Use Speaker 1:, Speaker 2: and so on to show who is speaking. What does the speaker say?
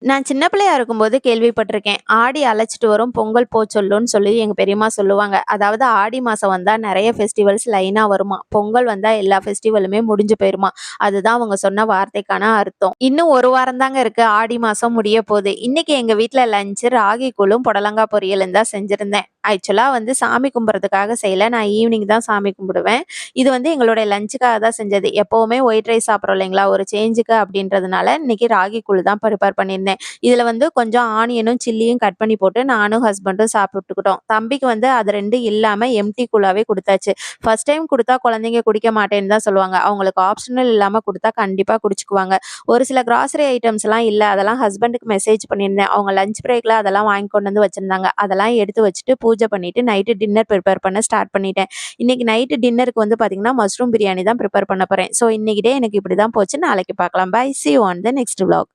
Speaker 1: நான் சின்ன பிள்ளையா இருக்கும்போது கேள்விப்பட்டிருக்கேன். ஆடி அழைச்சிட்டு வரும் பொங்கல் சொல்லுன்னு சொல்லி எங்க பெரியம்மா சொல்லுவாங்க. அதாவது ஆடி மாசம் வந்தா நெறைய ஃபெஸ்டிவல்ஸ் லைனா வருமாம். பொங்கல் வந்தா எல்லா ஃபெஸ்டிவலுமே முடிஞ்சு போயிருமாம். அதுதான் அவங்க சொன்ன வார்த்தைக்கான அர்த்தம். இன்னும் 1 வாரம் தாங்க இருக்கு. ஆடி மாசம் முடிய போது. இன்னைக்கு எங்க வீட்ல லஞ்ச் ராகி கூழும், புடலங்கா பொரியலும் தான் செஞ்சிருந்தேன். ஆக்சுவலா வந்து சாமி கும்பிடுறதுக்காக செய்யல. நான் ஈவினிங் தான் சாமி கும்பிடுவேன். இது வந்து எங்களுடைய லஞ்சுக்காக தான் செஞ்சது. எப்பவுமே ஒயிட் ரைஸ் சாப்பிடுறோம் இல்லைங்களா? ஒரு சேஞ்சுக்கு அப்படின்றதுனால இன்னைக்கு ராகி கூழ் தான் ப்ரிப்பேர் பண்ணியிருந்தேன். இதுல வந்து கொஞ்சம் ஆனியனும், சில்லியும் கட் பண்ணி போட்டு நானும் ஹஸ்பண்டும் சாப்பிட்டுக்கிட்டோம். தம்பிக்கு வந்து அது 2 இல்லாம எம்ப்டி கூழாவே குடுத்தாச்சு. ஃபர்ஸ்ட் டைம் குடுத்தா குழந்தைங்க குடிக்க மாட்டேன்னு தான் சொல்லுவாங்க. அவங்களுக்கு ஆப்ஷனல் இல்லாம குடுத்தா கண்டிப்பா குடிச்சுக்குவாங்க. ஒரு சில கிராசரி ஐட்டம்ஸ்லாம் இல்ல. அதெல்லாம் ஹஸ்பண்டுக்கு மெசேஜ் பண்ணியிருந்தேன். அவங்க லஞ்ச் பிரேக்ல அதெல்லாம் வாங்கி கொண்டு வந்து வச்சிருந்தாங்க. அதெல்லாம் எடுத்து வச்சுட்டு பூஜை பண்ணிட்டு நைட்டு டின்னர் ப்ரிப்பேர் பண்ண ஸ்டார்ட் பண்ணிட்டேன். இன்னைக்கு நைட்டு டின்னருக்கு வந்து பார்த்தீங்கன்னா, மஷ்ரூம் பிரியாணி தான் ப்ரிப்பேர் பண்ண போறேன். ஸோ இன்னைக்கு டே எனக்கு இப்படி தான் போச்சு. நாளைக்கு பார்க்கலாம். Bye. See you on the next vlog.